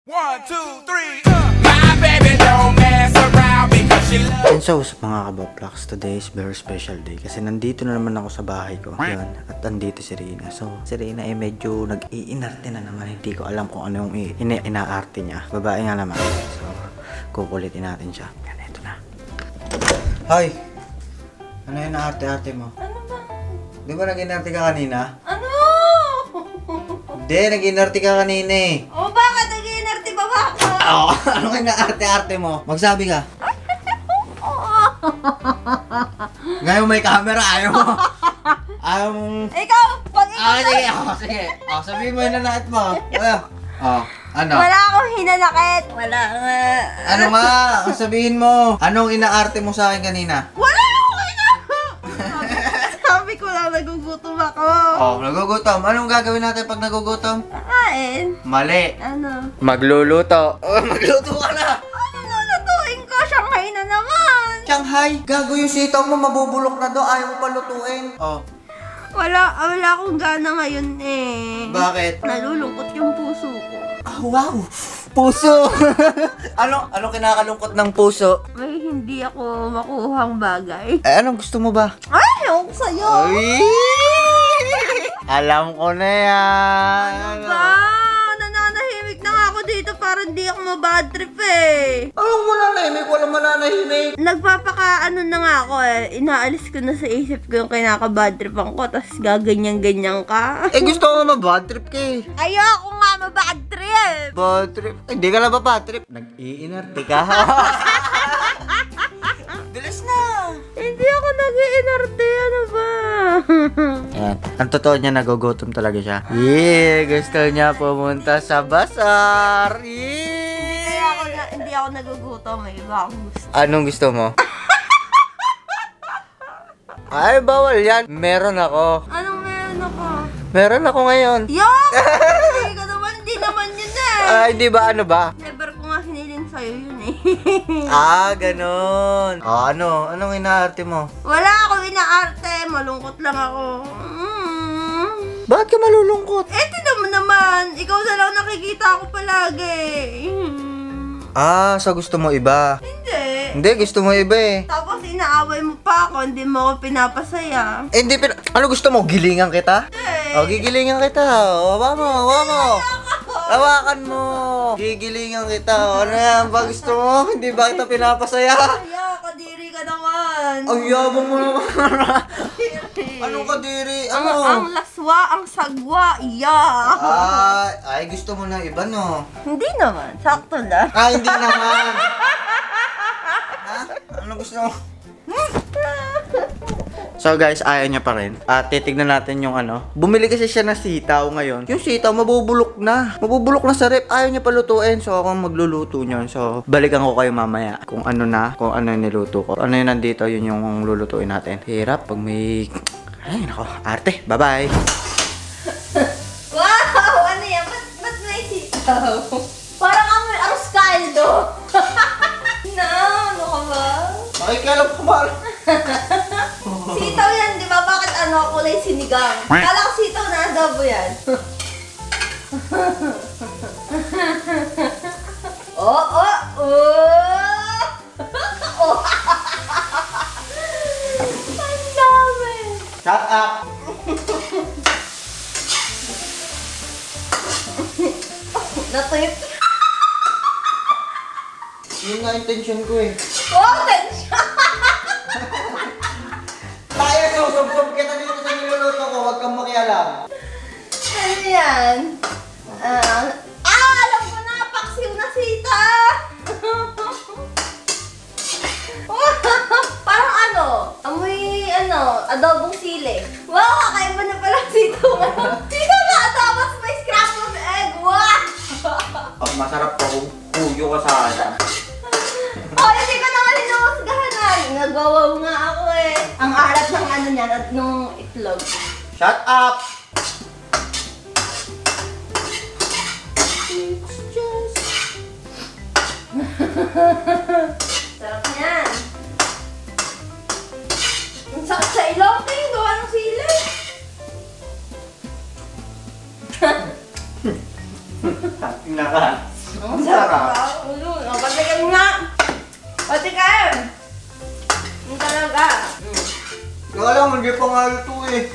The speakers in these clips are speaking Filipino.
1, 2, 3, My baby don't mess around because she loves. And so, mga kabablocks, today is very special day kasi nandito na naman ako sa bahay ko. Yun, at nandito si Rina. So, si Rina ay medyo nag-iinarte na naman. Hindi ko alam kung ano yung inaarte niya. Babae nga naman. So, kukulitin natin siya. Yan, ito na. Hoy! Ano yung naarte-arte mo? Ano ba? Di ba nag-inarte ka kanina? Ano? Hindi, nag-inarte ka kanina eh. O bakit nag-iinarte ba ba? Oh, ano yung naarte-arte mo? Magsabi ka. Ngayon may camera, ayaw mo. Ayaw mong... Ikaw! Pag ikaw sige. Sabihin mo yung nanakit mo. Ano? Wala akong hinanakit. Wala nga. Ano nga? Sabihin mo. Anong inaarte mo sa akin kanina? Wala akong hinanakit. Sabi ko lang nagugutom ako. Nagugutom. Anong gagawin natin pag nagugutom? Kakain. Mali. Ano? Magluluto. Magluto ka na. Ano lulutuin ko? Shanghai na naman. Shanghai, gago yung sitaw mo, mabubulok na do. Ayaw mo pa lutuin. Wala akong gana ngayon eh. Bakit? Nalulungkot yung puso ko. Wow! Puso! ano kinakalungkot ng puso? May hindi ako makuhang bagay. Anong gusto mo ba? Ay, ako sa'yo. Ay! Alam ko na yan. Ano ba? Nananahimik na nga ako dito para hindi ako mabad trip eh. Anong mananahimik? Walang mananahimik. Nagpapakaano na nga ako eh. Inaalis ko na sa isip ko yung kinaka-bad tripan ko, tapos gaganyan-ganyan ka. Gusto ko ma-bad trip ka eh. Ayoko nga mabad trip. Bad trip? Hindi ka na ba bad trip? Nag-iinarte ka. Bilis na. Hindi ako nag-iinarte, ano ba? Ayan. Ang totoo niya, nagugutom talaga siya. Gusto niya pumunta sa bazaar. Hindi ako nagugutom, may iba akong gusto. Anong gusto mo? Ay, bawal yan. Meron ako. Anong meron ako? Meron ako ngayon. Yok! Hindi naman yun eh. Ay, di ba? Ano ba? Never ko nga hinilin sa'yo yun eh. Ganun. Anong inaarte mo? Wala akong inaarte, malungkot lang ako. Bakit ka malulungkot? Tignan mo naman, ikaw na lang nakikita ko palagi. So gusto mo iba? Hindi. Hindi, gusto mo iba eh. Tapos inaaway mo pa ako, hindi mo ako pinapasaya. Hindi, ano gusto mo? Gilingan kita? Gigilingan kita. Hawa mo. Hawakan mo. Gigilingan kita. Ano yan ba gusto mo? Hindi ba kita pinapasaya? Kadiri ka naman. Ay, yabang mo naman. Anong kadiri? Ang laswa, ang sagwa, Ay, gusto mo na iba, no? Hindi naman, sakto lang. Hindi naman. Ano gusto mo? So guys, ayaw niya pa rin. Titignan natin yung Bumili kasi siya ng sitaw ngayon. Yung sitaw, mabubulok na. Mabubulok na sa rep. Ayaw niya pa lutuin. So ako magluluto niyon. So balikan ko kayo mamaya kung ano yung niluto ko. Ano yung nandito, yun yung lulutuin natin. Hirap pag may... Ay, nako. Arte. Bye-bye. Wow! Ano yan? Ba't may sitaw? Parang amoy arroz caldo. Ano ka ba? Makikialam ko ba? Sitaw yan, di ba? Bakit kulay sinigang? Kala ko sitaw na adobo yan. Ang dami. Shut up! Natuyot. Yun nga intention ko eh. Tensya! Tayo, susubsob kita dito sa niluluto ko. Huwag kang makialam. Ano yan? Alam ko na! Paksiw na sita! Parang amoy adobong sili. Wow, kakaiba na pala sitaw ngayon. Sitaw na adobo may scrambled egg! Wow! Pag masarap ko, kung puyo ka sa akin. Hindi ko naman hinuhusgahan. Nagawaw nga ako eh. Ang alat ng niyan at nung itlog. Shut up! Sarap niyan. Ang sakit sa ilong. Tingin gawa ng sili. Tingnan ka. Ang sarap. Ulo, patikin nga. Patikin. Ang talaga. Wala mo, hindi pa nga ito eh.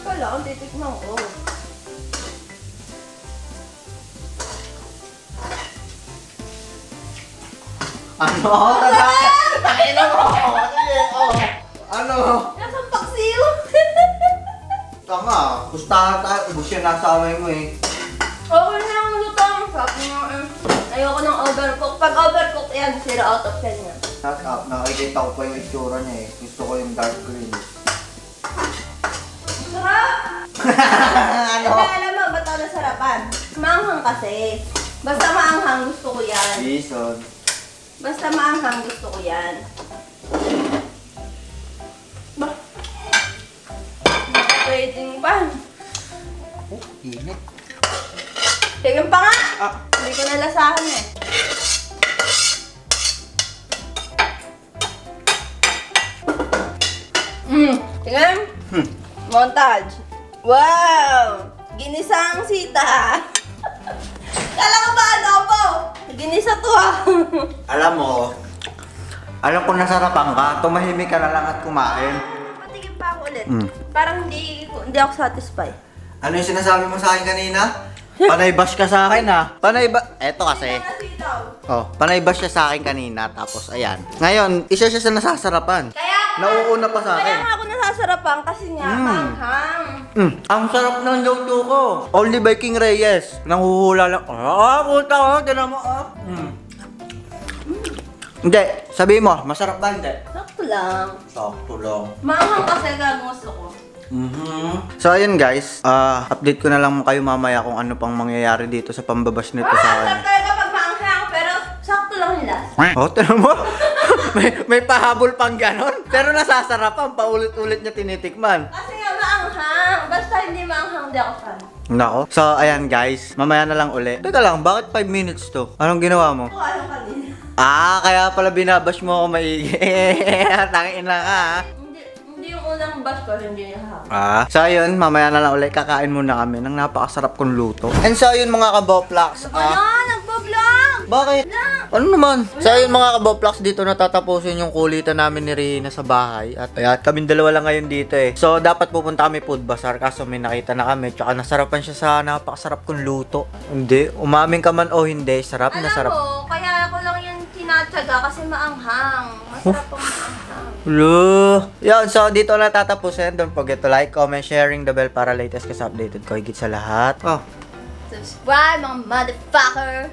Wala akong titikman ko. Ano? Takina mo! Ano? Nasaan paksiw? Tama, gustahan tayo. Ubus yan nasa amay mo eh. Okay na ang lutang. Sabi nga ayoko ng overcook. Pag overcook yan, 0 out of 10 yan. Shut up, nakikita ko pa yung itsura niya eh. Gusto ko yung dark green. Sarap! Ano? Hindi, alam mo, ba't ako nasarapan? Maanghang kasi. Basta maanghang, gusto ko yan. Jason. Basta maanghang, gusto ko yan. Ba? Pwedeng pa. Oh, init. Tingin pa nga! Ah. Hindi ko nalasahan eh. Tingnan. Montage. Wow! Ginisang sita. Kala ko ba adobo? Ginisa to ah. Alam ko nasarapan ka. Tumahimik ka na lang at kumain. Patigin pa ako ulit. Parang hindi ako satisfied. Ano yung sinasabi mo sa akin kanina? Panay bash ka sa akin ha. Eto kasi. Oh, panay bash siya sa akin kanina. Tapos ayan. Ngayon, isa siya sa nasasarapan. Kaya Nauuna pa sa Kaya akin. nga ako nasasarapan kasi nga manghang. Ang sarap ng luto ko. Only by King Reyes. Nanghuhula lang. Puta ko. Tinan mo. Hindi. Sabihin mo, masarap ba? Hindi. Sakto lang. Sakto lang. Manghang kasi gusto ko. So ayun guys, update ko na lang kayo mamaya kung ano pang mangyayari dito sa pambabash nito sa Sarap akin. talaga pag manghang pero sakto lang yung lasa. Oh, tinan mo. may pahabol pang ganon. Pero nasasarapan, paulit-ulit niya tinitikman. Kasi nga maanghang. Basta hindi maanghang, di ako fan. Nako. So ayan guys, mamaya na lang uli. Teka lang, bakit 5 minutes to? Anong ginawa mo? Kung ano kanina. Kaya pala binabash mo ako maigi. Tangin na ka ha. Hindi yung unang bash ko, hindi yung hang. So ayun, mamaya na lang ulit kakain muna kami ng napakasarap kong luto. And so ayun mga kaboplax. Nagbo-vlog! Bakit? Ano naman? So ayun mga kaboplax, dito natatapusin yung kulitan namin ni Rina sa bahay. At ayan, kaming dalawa lang ngayon dito eh. So dapat pupunta kami food bazaar kaso may nakita na kami. Tsaka nasarapan siya sa napakasarap kong luto. Hindi, umamin ka man o hindi, sarap na sarap. Alam mo, kaya ako lang yung tinatsaga kasi maanghang. Masarap ang maanghang. Hello! Yan, so dito na tatapusin. Don't forget to like, comment, sharing the bell para latest ka sa updated ko. Higit sa lahat. Subscribe mga motherfucker!